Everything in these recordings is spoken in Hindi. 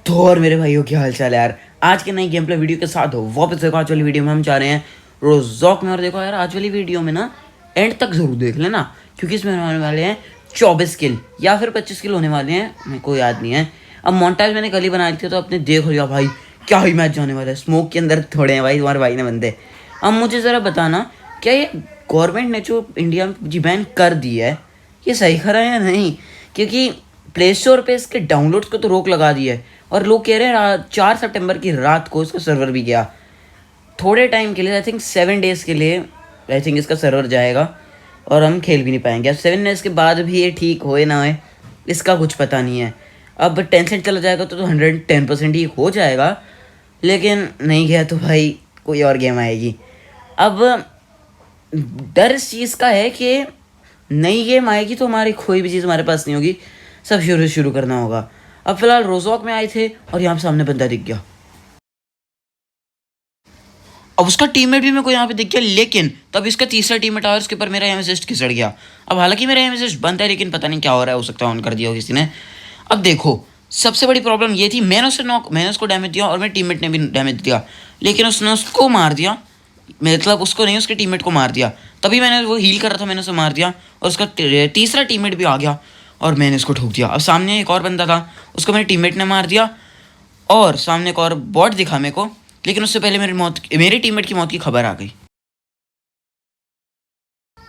तो और मेरे भाइयों क्या हाल चाल है यार। आज के नई गेम प्ले वीडियो के साथ वापस देखो। आज वाली वीडियो में हम जा रहे हैं रोजॉक में। और देखो यार, आज वाली वीडियो में ना एंड तक जरूर देख लेना, क्योंकि इसमें होने वाले हैं 24 किल या फिर 25 किल होने वाले हैं, मेरे को याद नहीं है। अब मोन्टाज मैंने कल ही बनाई थी, तो अपने देख लिया भाई क्या ही मैच जाने वाला है। स्मोक के अंदर थोड़े हैं भाई तुम्हारे भाई ने बंदे। अब मुझे ज़रा बताना, क्या ये गवर्नमेंट ने जो इंडिया में जी बैन कर दी है, ये सही करा है या नहीं? क्योंकि प्ले स्टोर पे इसके डाउनलोड्स को तो रोक लगा दी है, और लोग कह रहे हैं 4 सितंबर की रात को इसका सर्वर भी गया। थोड़े टाइम के लिए, आई थिंक 7 डेज़ के लिए आई थिंक इसका सर्वर जाएगा, और हम खेल भी नहीं पाएंगे। अब 7 डेज़ के बाद भी ये ठीक होए ना होए, इसका कुछ पता नहीं है। अब टेंशन चला जाएगा तो 110% ही हो जाएगा, लेकिन नहीं गया तो भाई कोई और गेम आएगी। अब डर इस चीज़ का है कि नई गेम आएगी तो हमारी कोई भी चीज़ हमारे पास नहीं होगी, सब शुरू करना होगा। अब फिलहाल रोजॉक में आए थे और यहाँ पे सामने बंदा दिख गया। अब उसका टीममेट भी मेरे को यहाँ पे दिख गया, लेकिन तब इसका तीसरा टीममेट आया, उसके ऊपर मेरा एम असिस्ट खिसड़ गया। अब हालांकि मेरा एम असिस्ट बंद है, लेकिन पता नहीं क्या हो रहा है, हो सकता है ऑन कर दिया हो किसी ने। अब देखो, सबसे बड़ी प्रॉब्लम ये थी, मैंने उसको डैमेज दिया और मेरे टीममेट ने भी डैमेज दिया, लेकिन उसने उसको मार दिया। मतलब उसको नहीं, उसके टीममेट को मार दिया। तभी मैंने वो हील कर रहा था, मैंने उसे मार दिया, और उसका तीसरा टीममेट भी आ गया और मैंने उसको ठोक दिया। अब सामने एक और बंदा था, उसको मेरे टीममेट ने मार दिया, और सामने एक और बॉट दिखा मेरे को, लेकिन उससे पहले मेरे टीममेट की मौत की खबर आ गई।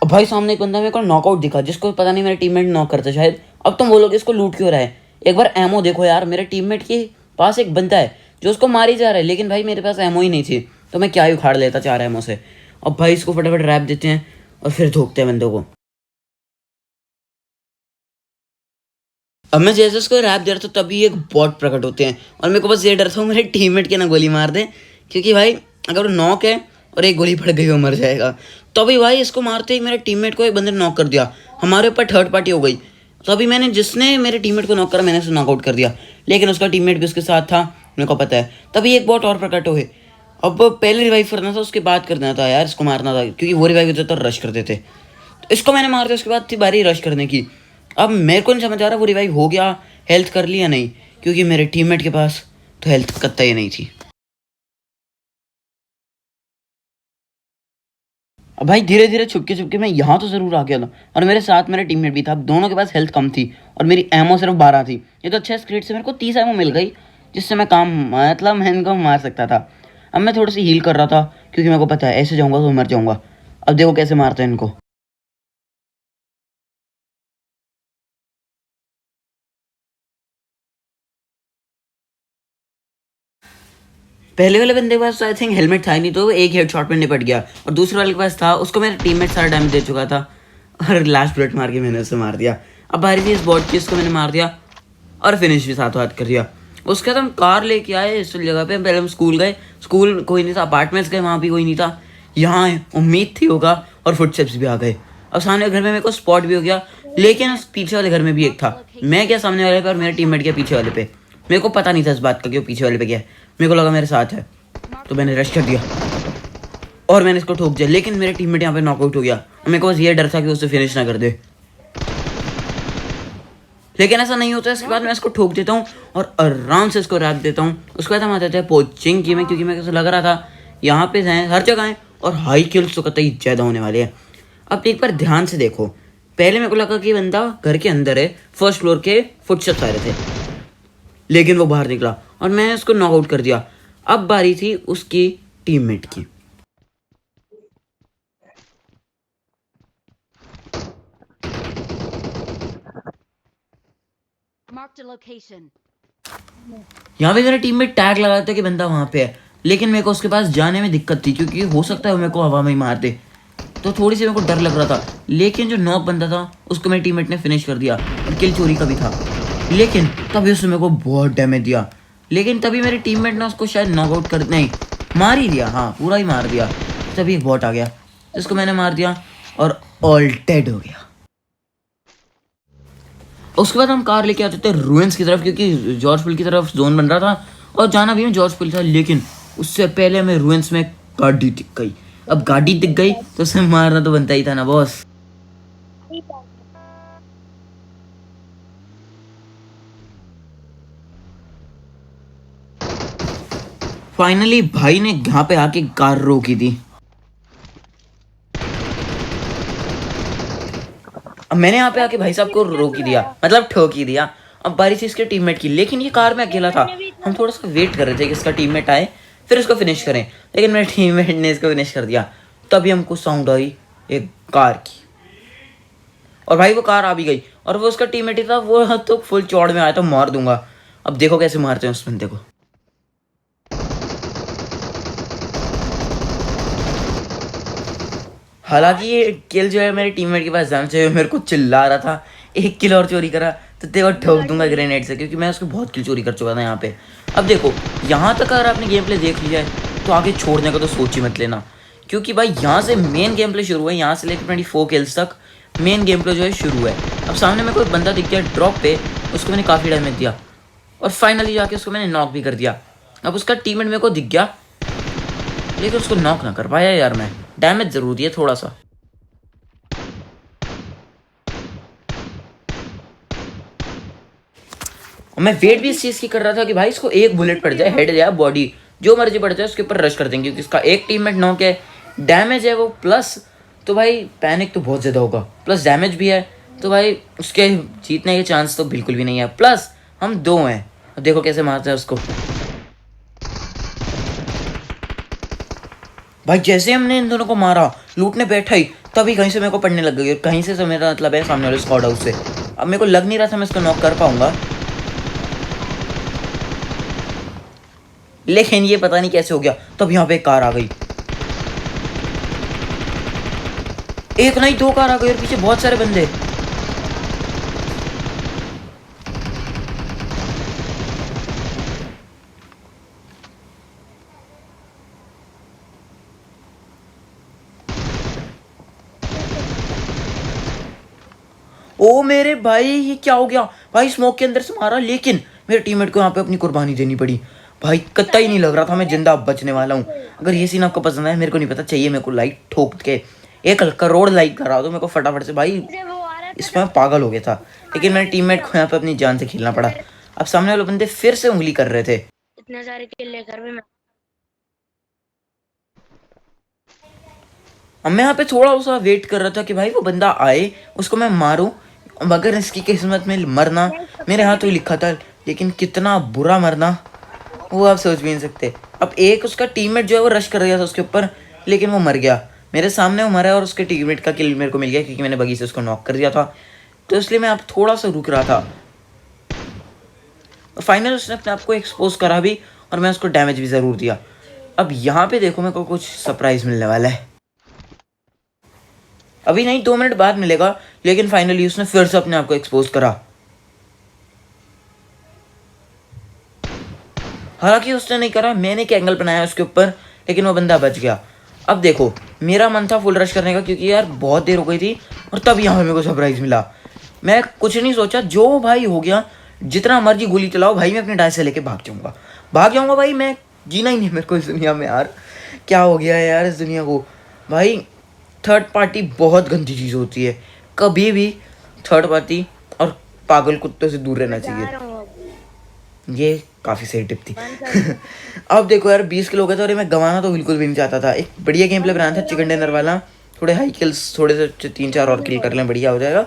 अब भाई सामने एक बंदा मेरे को नॉकआउट दिखा, जिसको पता नहीं मेरे टीममेट नॉक करता शायद। अब तुम बोलोगे इसको लूट क्यों रहा है? एक बार एमओ देखो यार, मेरे टीममेट के पास एक बंदा है जो उसको मार ही जा रहा है, लेकिन भाई मेरे पास एमओ ही नहीं थी, तो मैं क्या ही उखाड़ लेता 4 एमओ से। अब भाई इसको फटाफट रैप देते हैं और फिर ठोकते हैं बंदों को। अब मैं जैसे उसको रैप दे रहा था, तभी एक बॉट प्रकट होते हैं, और मेरे को बस ये डर था मेरे टीममेट के ना गोली मार दे, क्योंकि भाई अगर वो नॉक है और एक गोली पड़ गई वो मर जाएगा। तभी भाई इसको मारते ही मेरे टीममेट को एक बंदे ने नॉक कर दिया, हमारे ऊपर थर्ड पार्टी हो गई। तभी मैंने, जिसने मेरे टीममेट को नॉक करा, मैंने उसे नॉकआउट कर दिया, लेकिन उसका टीममेट भी उसके साथ था, मेरे को पता है। तभी एक बॉट और प्रकट हुए। अब पहले रिवाइव करना था, उसके बाद करना था यार, इसको मारना था, क्योंकि वो रिवाइव होते तो रश करते थे। तो इसको मैंने मार दिया, उसके बाद थी बारी रश करने की। अब मेरे को नहीं समझ आ रहा वो रिवाइव हो गया, हेल्थ कर ली या नहीं, क्योंकि मेरे टीममेट के पास तो हेल्थ कतई नहीं थी। अब भाई धीरे धीरे छुपके छुपके मैं यहाँ तो ज़रूर आ गया था, और मेरे साथ मेरा टीममेट भी था। अब दोनों के पास हेल्थ कम थी और मेरी एमओ सिर्फ 12 थी। ये तो अच्छा स्क्रीट से मेरे को 30 एमओ मिल गई, जिससे मैं काम, मतलब मैं इनको मार सकता था। अब मैं थोड़ी सी हील कर रहा था, क्योंकि मेरे को पता है ऐसे जाऊँगा तो मर जाऊँगा। अब देखो कैसे मारते हैं इनको। पहले वाले बंदे के पास आई थिंक हेलमेट था ही नहीं, तो वो एक हेडशॉट में निपट गया, और दूसरे वाले के पास था, उसको मेरा टीममेट सारा डैमेज दे चुका था, और लास्ट बुलेट मार के मैंने उसे मार दिया। अब बारी थी इस बॉट की, इसको मैंने मार दिया और फिनिश भी साथों हाथ कर दिया। उसके बाद हम कार लेके आए इस जगह पे। पहले हम स्कूल गए, स्कूल कोई नहीं था। अपार्टमेंट्स गए, वहाँ भी कोई नहीं था। यहाँ उम्मीद थी होगा, और फुटस्टेप्स भी आ गए। अब सामने घर में मेरे को स्पॉट भी हो गया, लेकिन उस पीछे वाले घर में भी एक था। मैं क्या सामने वाले पे, और मेरा टीममेट गया पीछे वाले पे। मेरे को पता नहीं था इस बात का कि वो पीछे वाले पे गया है। मेरे को लगा मेरे साथ है, तो मैंने रश कर दिया और मैंने इसको ठोक दिया, लेकिन मेरे टीममेट यहाँ पे नॉकआउट हो गया। मेरे को बस ये डर था कि उससे फिनिश ना कर दे, लेकिन ऐसा नहीं होता। इसके बाद मैं इसको ठोक देता हूँ और आराम से इसको रैप देता हूँ। उसके बाद हम आ जाते हैं पोचिंग की में, क्योंकि मेरे को लग रहा था यहाँ पे हैं, हर जगह हैं, और हाई किल्स तो कतई ज़्यादा होने वाले हैं। अब एक बार ध्यान से देखो, पहले मेरे को लगा कि बंदा घर के अंदर है, फर्स्ट फ्लोर के फुटस्टेप्स आ रहे थे, लेकिन वो बाहर निकला और मैंने उसको नॉकआउट कर दिया। अब बारी थी उसकी टीममेट की। Marked a location. यहाँ पे मेरा टीममेट टैग लगा था कि बंदा वहाँ पे है, लेकिन मेरे को उसके पास जाने में दिक्कत थी, क्योंकि हो सकता है वो मेरे को हवा में ही मार दे, तो थोड़ी सी मेरे को डर लग रहा था। लेकिन जो नॉक बंदा था उसको मेरे टीममेट ने फिनिश कर दिया, और किल चोरी का भी था, लेकिन तभी उसने मेरे को बहुत डैमेज दिया। लेकिन तभी मेरे टीममेट ने उसको शायद नॉकआउट कर, नहीं, मार ही दिया, हाँ पूरा ही मार दिया। तभी एक बॉट आ गया जिसको मैंने मार दिया, और ऑल डेड हो गया। उसके बाद हम कार लेके आते थे रूइंस की तरफ, क्योंकि जॉर्ज पुल की तरफ जोन बन रहा था, और जाना भी में जॉर्ज पुल था, लेकिन उससे पहले हमें रूइंस में गाड़ी दिख गई। अब गाड़ी दिख गई तो उसे मारना तो बनता ही था ना बॉस। फाइनली भाई ने यहाँ पे आके कार रोकी थी। अब मैंने यहाँ पे आके भाई साहब को रोक ही दिया, मतलब ठोक ही दिया। अब बारी थी इसके टीममेट की, लेकिन ये कार में अकेला था। हम थोड़ा सा वेट कर रहे थे कि इसका टीममेट आए फिर इसको फिनिश करें, लेकिन मेरे टीममेट ने इसको फिनिश कर दिया। तभी हमको साउंड आई एक कार की, और भाई वो कार आ भी गई, और वो उसका टीममेट ही था। वो तो फुल चौड़ में आया था, मार दूंगा। अब देखो कैसे मारते हैं उस बंदे को। हालांकि ये किल जो है मेरे टीममेट के पास जाना चाहिए, मेरे को चिल्ला रहा था एक किल और चोरी करा तो तेरे को ठोक दूंगा ग्रेनेड से, क्योंकि मैं उसको बहुत किल चोरी कर चुका था यहाँ पे। अब देखो यहाँ तक अगर आपने गेम प्ले देख लिया है तो आगे छोड़ने का तो सोच ही मत लेना, क्योंकि भाई यहाँ से मेन गेम प्ले शुरू है। यहाँ से लेकर 24 किल्स तक मेन गेम प्ले जो है शुरू है। अब सामने मेरे को एक बंदा दिख गया ड्रॉप पे, उसको मैंने काफ़ी डैमेज दिया और फाइनली जाके उसको मैंने नॉक भी कर दिया। अब उसका टीममेट मेरे को दिख गया, लेकिन उसको नॉक ना कर पाया यार मैं। डैमेज जरूर दिया थोड़ा सा। और मैं वेट भी इस चीज़ की कर रहा था कि भाई इसको एक बुलेट पड़ जाए, हेड जाए, बॉडी जो मर्जी पड़ जाए, उसके ऊपर रश कर देंगे, क्योंकि इसका एक टीममेट नॉक है, डैमेज है वो प्लस, तो भाई पैनिक तो बहुत ज़्यादा होगा, प्लस डैमेज भी है, तो भाई उसके जीतने के चांस तो बिल्कुल भी नहीं है। प्लस हम दो हैं। अब देखो कैसे मारते हैं उसको। भाई जैसे हमने इन दोनों को मारा, लूटने बैठा ही, तभी कहीं से मेरे को पड़ने लग गई। कहीं से मेरा मतलब है सामने वाले स्क्वाड हाउस से। अब मेरे को लग नहीं रहा था मैं इसको नॉक कर पाऊंगा, लेकिन ये पता नहीं कैसे हो गया। तब यहाँ पे एक कार आ गई, एक नहीं दो कार आ गई और पीछे बहुत सारे बंदे। ओ मेरे भाई ये क्या हो गया। भाई स्मोक के अंदर से मारा, लेकिन मेरे टीममेट को यहाँ पे अपनी कुर्बानी देनी पड़ी। भाई कत्ता ही नहीं लग रहा था मैं जिंदा बचने वाला हूँ। अगर ये सीन आपको पसंद आया, मेरे को नहीं पता, चाहिए मेरे को लाइक ठोक के 1 करोड़ लाइक करा दो मेरे को फटाफट से। भाई इसमें पागल हो गया था, लेकिन मेरे टीममेट को यहाँ पे अपनी जान से खेलना पड़ा। अब सामने वाले बंदे फिर से उंगली कर रहे थे। इतने सारे किल लेकर भी अब मैं यहाँ पे थोड़ा सा वेट कर रहा था कि भाई वो बंदा आए, उसको मैं मारूं। मगर इसकी किस्मत में मरना मेरे हाथ तो लिखा था, लेकिन कितना बुरा मरना वो आप सोच भी नहीं सकते। अब एक उसका टीममेट जो है वो रश कर रहा था उसके ऊपर, लेकिन वो मर गया। मेरे सामने वो मरा और उसके टीममेट का किल मेरे को मिल गया, क्योंकि मैंने बगी से उसको नॉक कर दिया था। तो इसलिए मैं अब थोड़ा सा रुक रहा था। फाइनल उसने अपने आप को एक्सपोज करा भी, और मैं उसको डैमेज भी ज़रूर दिया। अब यहाँ पे देखो मेरे को कुछ सरप्राइज मिलने वाला है। अभी नहीं, 2 मिनट बाद मिलेगा, लेकिन फाइनली उसने फिर से अपने आप को एक्सपोज करा। हालांकि उसने नहीं करा, मैंने एक एंगल बनाया उसके ऊपर, लेकिन वो बंदा बच गया। अब देखो मेरा मन था फुल रश करने का, क्योंकि यार बहुत देर हो गई थी, और तब यहाँ मेरे को सरप्राइज मिला। मैं कुछ नहीं सोचा, जो भाई हो गया, जितना मर्जी गोली चलाओ भाई, मैं अपने डाय से लेके भाग जाऊंगा भाई। मैं जीना ही नहीं मेरे को इस दुनिया में। यार क्या हो गया है यार इस दुनिया को। भाई थर्ड पार्टी बहुत गंदी चीज़ होती है, कभी भी थर्ड पार्टी और पागल कुत्तों से दूर रहना चाहिए। ये काफ़ी सही टिप थी। अब देखो यार 20 किलो हो गए थे, और मैं गंवाना तो बिल्कुल भी नहीं चाहता था। एक बढ़िया गेम प्ले बनाया था चिकन डिनर वाला, थोड़े हाई किल्स, थोड़े से 3-4 और किल कर लें, बढ़िया हो जाएगा,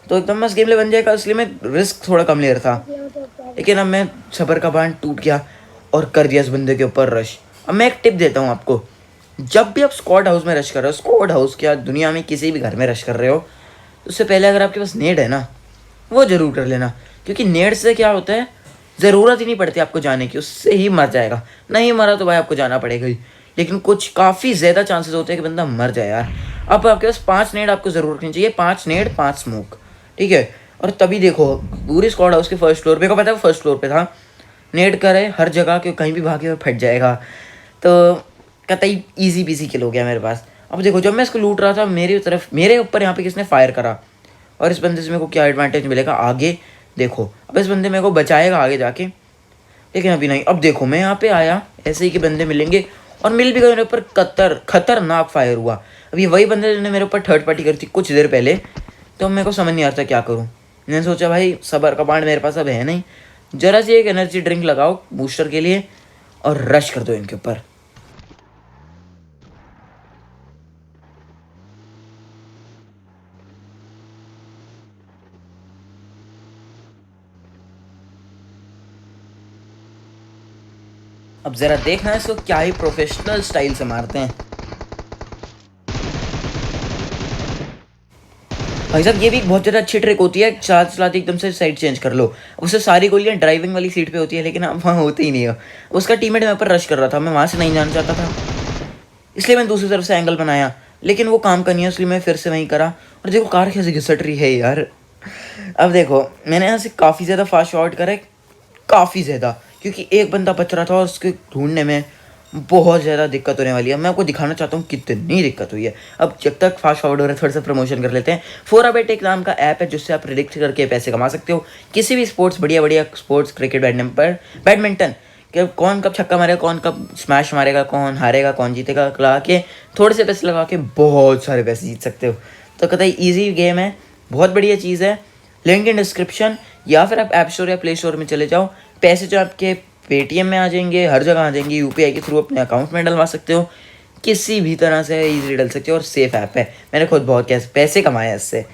तो एकदम मस्त गेम प्ले बन जाएगा। इसलिए मैं रिस्क थोड़ा कम ले रहा था, लेकिन अब मैं सबर का बांध टूट गया और कर दिया इस बंदे के ऊपर रश। अब मैं एक टिप देता हूँ आपको, जब भी आप स्क्वाड हाउस में रश कर रहे हो, स्क्वाड हाउस क्या दुनिया में किसी भी घर में रश कर रहे हो, तो उससे पहले अगर आपके पास नेड है ना, वो ज़रूर कर लेना, क्योंकि नेड से क्या होता है, ज़रूरत ही नहीं पड़ती आपको जाने की, उससे ही मर जाएगा। नहीं मरा तो भाई आपको जाना पड़ेगा ही, लेकिन कुछ काफ़ी ज़्यादा चांसेस होते हैं कि बंदा मर जाए यार। अब आपके पास 5 नेड आपको ज़रूर रखनी चाहिए, 5 नेड 5 स्मोक, ठीक है। और तभी देखो पूरी स्क्वाड हाउस के फर्स्ट फ्लोर पे, को पता है वो फर्स्ट फ्लोर पे था, नेड करे हर जगह कि कहीं भी भागे और फट जाएगा, तो कतई ईजी पीसी किल हो गया मेरे पास। अब देखो जब मैं इसको लूट रहा था, मेरे ऊपर यहाँ पे किसने फायर करा, और इस बंदे से मेरे को क्या एडवांटेज मिलेगा आगे देखो। अब इस बंदे मेरे को बचाएगा आगे जाके, लेकिन अभी नहीं। अब देखो मैं यहाँ पे आया ऐसे ही कि बंदे मिलेंगे, और मिल भी गए, मेरे ऊपर खतरनाक फायर हुआ। अभी वही बंदे जिन्होंने मेरे ऊपर थर्ड पार्टी करी थी कुछ देर पहले, तो मेरे को समझ नहीं आता क्या करूँ। मैंने सोचा भाई सबर का बांड मेरे पास अब है नहीं, जरा सी एक एनर्जी ड्रिंक लगाओ बूस्टर के लिए, और रश कर दो इनके ऊपर। अब जरा देखना इसको क्या ही प्रोफेशनल स्टाइल से मारते हैं। भाई साहब ये भी एक बहुत ज़्यादा अच्छी ट्रिक होती है, चलाते एकदम से साइड चेंज कर लो। उससे सारी गोलियां ड्राइविंग वाली सीट पे होती है, लेकिन अब वहाँ होती ही नहीं है। उसका टीममेट मेरे पर रश कर रहा था, मैं वहाँ से नहीं जाना चाहता था, इसलिए मैंने दूसरी तरफ से एंगल बनाया, लेकिन वो काम का नहीं है, इसलिए मैं फिर से वहीं करा। और देखो कार कैसे घिसट रही है यार। अब देखो मैंने यहाँ से काफ़ी ज़्यादा फास्ट फॉरवर्ड करा, काफ़ी ज़्यादा, क्योंकि एक बंदा बच रहा था और उसके ढूंढने में बहुत ज़्यादा दिक्कत होने वाली है। मैं आपको दिखाना चाहता हूँ कितनी दिक्कत हुई है। अब जब तक फास्ट फॉरवर्ड हो रहा है थोड़ा सा प्रमोशन कर लेते हैं। 4a Bet एक नाम का ऐप है जिससे आप प्रिडिक्ट करके पैसे कमा सकते हो। किसी भी स्पोर्ट्स, बढ़िया बढ़िया स्पोर्ट्स, क्रिकेट, बैडमिंटन कि कौन कब छक्का मारेगा, कौन कब स्मैश मारेगा, कौन हारेगा, कौन जीतेगा, लगा के थोड़े से पैसे लगा के बहुत सारे पैसे जीत सकते हो। तो कतई ईजी गेम है, बहुत बढ़िया चीज़ है। लिंक इन डिस्क्रिप्शन, या फिर आप ऐप स्टोर या प्ले स्टोर में चले जाओ। पैसे जो आपके पेटीएम में आ जाएंगे, हर जगह आ जाएंगे, यूपीआई के थ्रू अपने अकाउंट में डलवा सकते हो, किसी भी तरह से ईजिली डल सकते हो। और सेफ ऐप है, मैंने खुद बहुत पैसे कमाए इससे।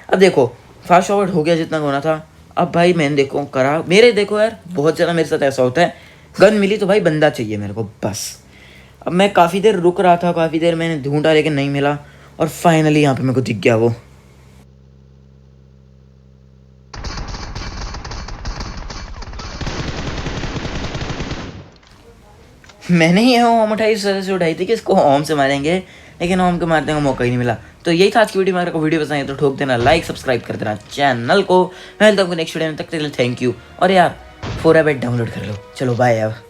अब देखो फास्ट फॉरवर्ड हो गया जितना होना था। अब भाई मैंने देखो करा, मेरे देखो यार बहुत ज़्यादा मेरे साथ ऐसा होता है, गन मिली तो भाई बंदा चाहिए मेरे को बस। अब मैं काफ़ी देर रुक रहा था, काफ़ी देर मैंने ढूंढा लेकिन नहीं मिला, और फाइनली यहाँ पे मेरे को दिख गया वो। मैंने ही होम उठाई, इस वजह से उठाई थी कि इसको होम से मारेंगे, लेकिन होम को मारने का मौका ही नहीं मिला। तो यही था आज की वीडियो में। अगर आपको वीडियो पसंद है तो ठोक देना लाइक, सब्सक्राइब कर देना चैनल को। मैं मिलता हूँ नेक्स्ट वीडियो में, तक के लिए थैंक यू। और यार 4a Bet डाउनलोड कर लो। चलो बाय अब।